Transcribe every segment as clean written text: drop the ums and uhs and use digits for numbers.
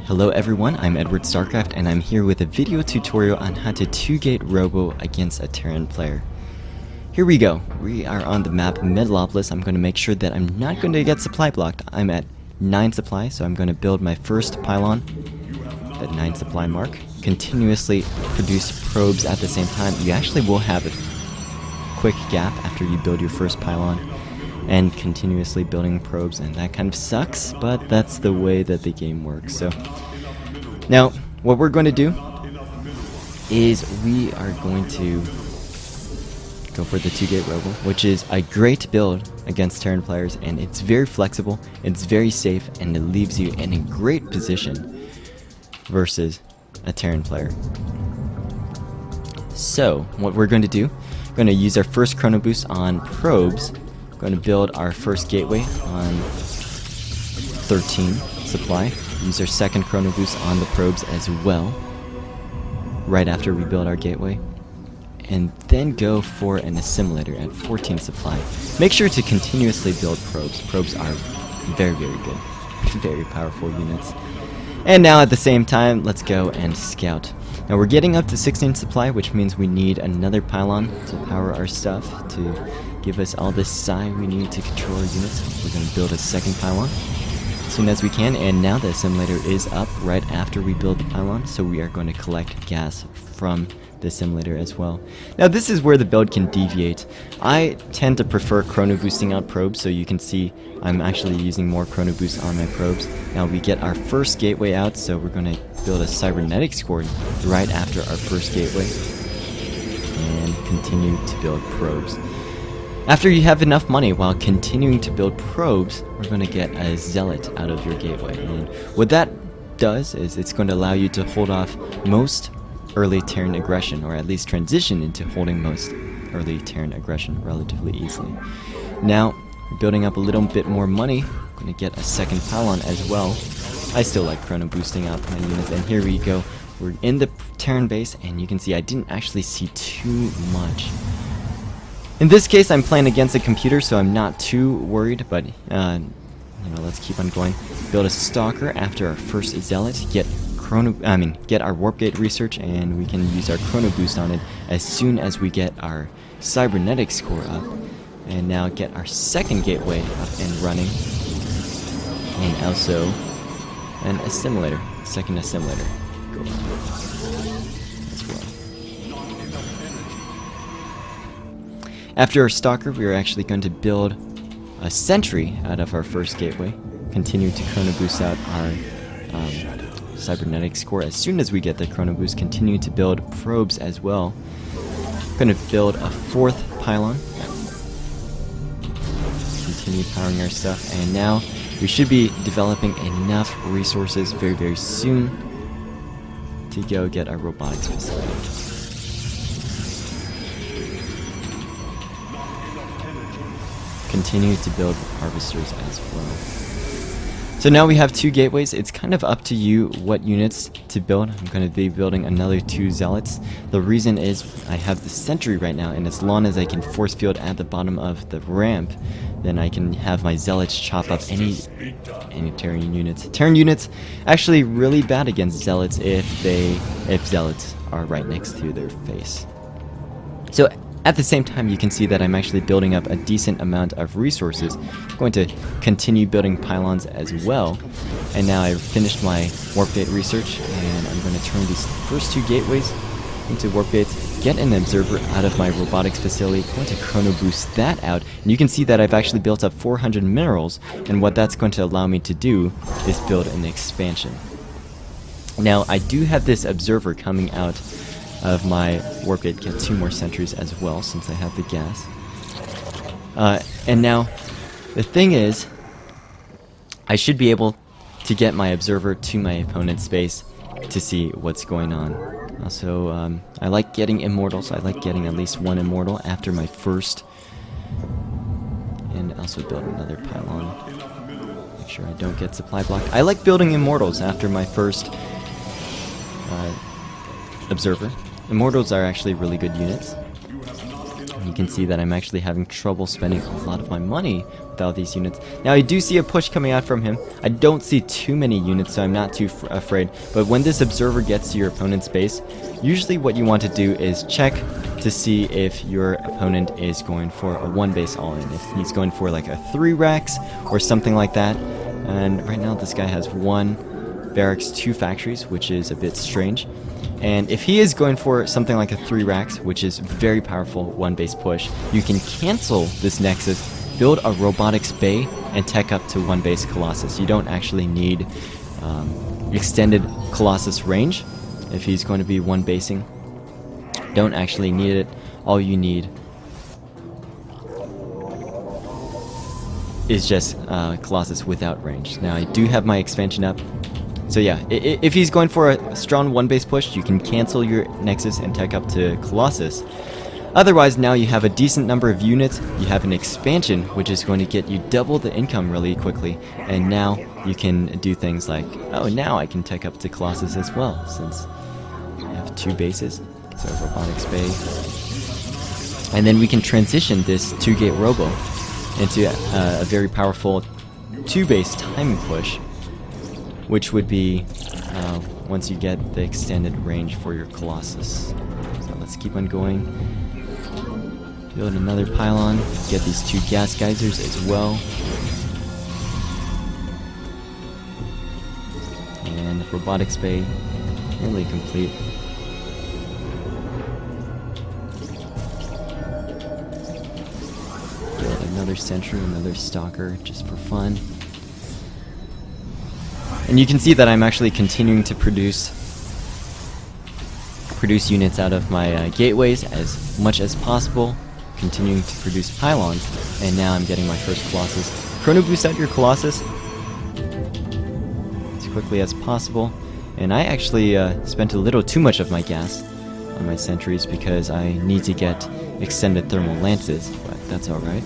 Hello everyone, I'm EdwardStarcraft and I'm here with a video tutorial on how to 2gate Robo against a Terran player. Here we go. We are on the map Metalopolis. I'm going to make sure that I'm not going to get supply blocked. I'm at 9 supply, so I'm going to build my first pylon at 9 supply mark. Continuously produce probes at the same time. You actually will have a quick gap after you build your first pylon and continuously building probes, and that kind of sucks, but that's the way that the game works. So now what we're going to do is we are going to go for the 2gate Robo, which is a great build against Terran players, and it's very flexible, it's very safe, and it leaves you in a great position versus a Terran player. So what we're going to do, we're going to use our first chrono boost on probes. Going to build our first gateway on 13 supply. Use our second chrono boost on the probes as well, right after we build our gateway. And then go for an assimilator at 14 supply. Make sure to continuously build probes. Probes are very, very good. Very powerful units. And now at the same time, let's go and scout. Now we're getting up to 16 supply, which means we need another pylon to power our stuff, to give us all the psi we need to control our units. We're going to build a second pylon as soon as we can, and now the assimilator is up right after we build the pylon, so we are going to collect gas from the assimilator as well. Now this is where the build can deviate. I tend to prefer chrono boosting out probes, so you can see I'm actually using more chrono boost on my probes. Now we get our first gateway out, so we're going to build a cybernetics core right after our first gateway and continue to build probes. After you have enough money while continuing to build probes, we're going to get a zealot out of your gateway. And what that does is it's going to allow you to hold off most early Terran aggression, or at least transition into holding most early Terran aggression relatively easily. Now, we're building up a little bit more money. I'm going to get a second pylon as well. I still like chrono boosting out my units, and here we go. We're in the Terran base, and you can see I didn't actually see too much. In this case, I'm playing against a computer, so I'm not too worried, but let's keep on going. Build a stalker after our first zealot, get our warp gate research, and we can use our chrono boost on it as soon as we get our cybernetic score up. And now get our second gateway up and running, and also an assimilator, second assimilator. Go as well. After our stalker, we are actually going to build a sentry out of our first gateway. Continue to chrono boost out our cybernetics core. As soon as we get the chrono boost, continue to build probes as well. Going to build a fourth pylon. Continue powering our stuff, and now we should be developing enough resources very, very soon to go get our robotics facility. Continue to build harvesters as well. So now we have 2 gateways. It's kind of up to you what units to build. I'm going to be building another 2 zealots. The reason is I have the sentry right now, and as long as I can force field at the bottom of the ramp, then I can have my zealots chop up any Terran units. Terran units actually really bad against zealots if zealots are right next to their face. So at the same time, you can see that I'm actually building up a decent amount of resources. I'm going to continue building pylons as well. And now I've finished my warp gate research, and I'm going to turn these first 2 gateways into warp gates, get an observer out of my robotics facility, going to chrono boost that out. And you can see that I've actually built up 400 minerals, and what that's going to allow me to do is build an expansion. Now, I do have this observer coming out of my warp gate, get 2 more sentries as well since I have the gas. And now the thing is, I should be able to get my observer to my opponent's base to see what's going on. Also, I like getting immortals. I like getting at least 1 immortal after my first, and also build another pylon. Make sure I don't get supply blocked. I like building immortals after my first observer. Immortals are actually really good units. you can see that I'm actually having trouble spending a lot of my money without these units. Now I do see a push coming out from him. I don't see too many units, so I'm not too afraid. But when this observer gets to your opponent's base, usually what you want to do is check to see if your opponent is going for a 1 base all-in. If he's going for like a 3 racks or something like that. And right now this guy has 1 barracks, 2 factories, which is a bit strange. And if he is going for something like a 3 racks, which is very powerful 1 base push, you can cancel this Nexus, build a robotics bay, and tech up to 1 base Colossus. You don't actually need extended Colossus range if he's going to be 1 basing. Don't actually need it. All you need is just Colossus without range. Now I do have my expansion up. So yeah, if he's going for a strong 1 base push, you can cancel your Nexus and tech up to Colossus. Otherwise, now you have a decent number of units, you have an expansion, which is going to get you double the income really quickly, and now you can do things like, oh, now I can tech up to Colossus as well, since I have 2 bases, so Robotics Bay. And then we can transition this 2-gate Robo into a very powerful 2 base timing push, which would be once you get the extended range for your Colossus. So let's keep on going. Build another pylon, get these 2 gas geysers as well. And robotics bay nearly complete. Build another sentry, another stalker, just for fun. And you can see that I'm actually continuing to produce units out of my gateways as much as possible, continuing to produce pylons, and now I'm getting my first Colossus. Chrono boost out your Colossus as quickly as possible, and I actually spent a little too much of my gas on my sentries because I need to get extended thermal lances, but that's alright.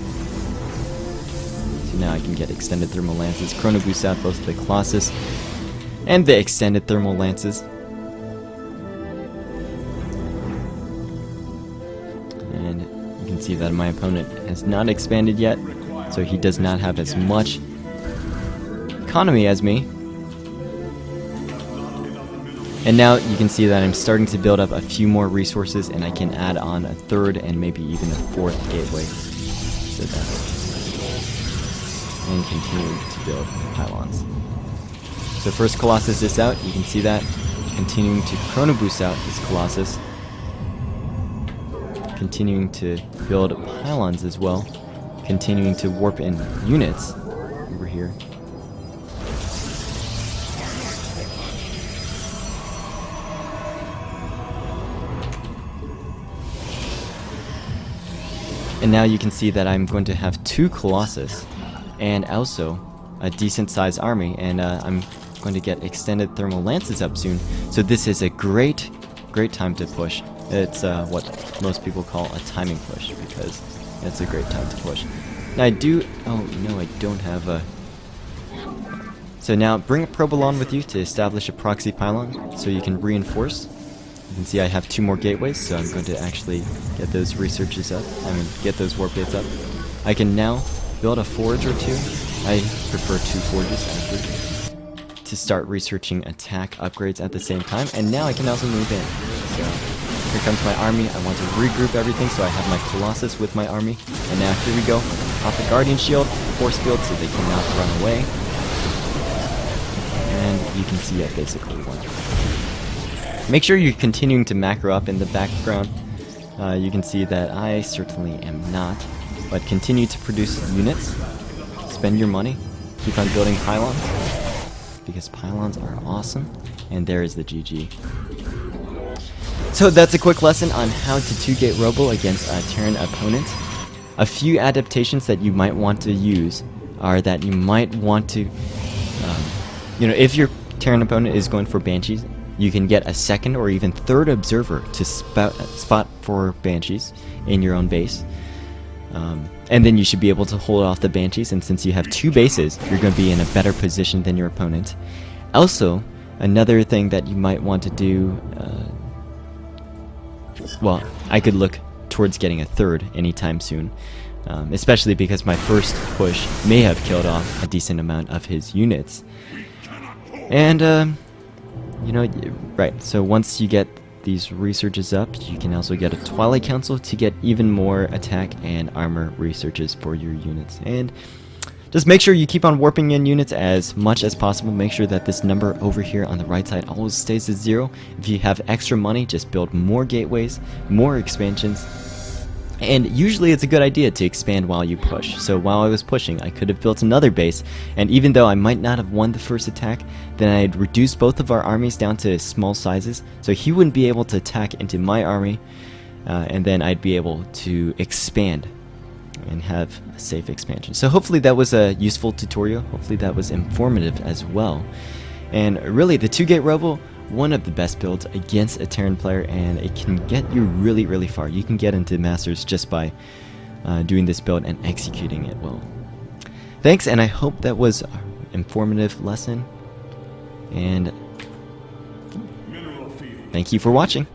So now I can get extended thermal lances, chrono boost out both the Colossus and the extended thermal lances. And you can see that my opponent has not expanded yet, so he does not have as much economy as me. And now you can see that I'm starting to build up a few more resources, and I can add on a 3rd and maybe even a 4th gateway. So that, and continue to build pylons. So first Colossus is out, you can see that. Continuing to chrono boost out this Colossus. Continuing to build pylons as well. Continuing to warp in units over here. And now you can see that I'm going to have 2 Colossus and also a decent sized army, and I'm going to get extended thermal lances up soon. So this is a great time to push. It's what most people call a timing push, because it's a great time to push. Now oh no, I don't have a... So now bring a provolone with you to establish a proxy pylon so you can reinforce. You can see I have 2 more gateways, so I'm going to actually get those researches up. Get those warp gates up. I can now build a forge or 2. I prefer 2 forges actually, to start researching attack upgrades at the same time. And now I can also move in. So here comes my army. I want to regroup everything, so I have my Colossus with my army. And now here we go. Off the Guardian Shield, force field, so they cannot run away. And you can see I basically won. Make sure you're continuing to macro up in the background. You can see that I certainly am not, but continue to produce units. Spend your money. Keep on building pylons, because pylons are awesome. And there is the GG. So that's a quick lesson on how to 2-gate Robo against a Terran opponent. A few adaptations that you might want to use are that you might want to, if your Terran opponent is going for Banshees, you can get a 2nd or even 3rd observer to spot for Banshees in your own base. And then you should be able to hold off the Banshees, and since you have 2 bases, you're going to be in a better position than your opponent. Also, another thing that you might want to do, well, I could look towards towards getting a third anytime soon. Especially because my first push may have killed off a decent amount of his units. And, you know, right, so once you get these researches up, you can also get a Twilight Council to get even more attack and armor researches for your units. And just make sure you keep on warping in units as much as possible. Make sure that this number over here on the right side always stays at 0. If you have extra money, just build more gateways, more expansions. And usually it's a good idea to expand while you push. So while I was pushing, I could have built another base, and even though I might not have won the first attack, then I'd reduce both of our armies down to small sizes, so he wouldn't be able to attack into my army, and then I'd be able to expand and have a safe expansion. So hopefully that was a useful tutorial. Hopefully that was informative as well. And really, the 2gate Robo, one of the best builds against a Terran player, and it can get you really, really far. You can get into Masters just by doing this build and executing it well. Thanks, and I hope that was an informative lesson. And thank you for watching.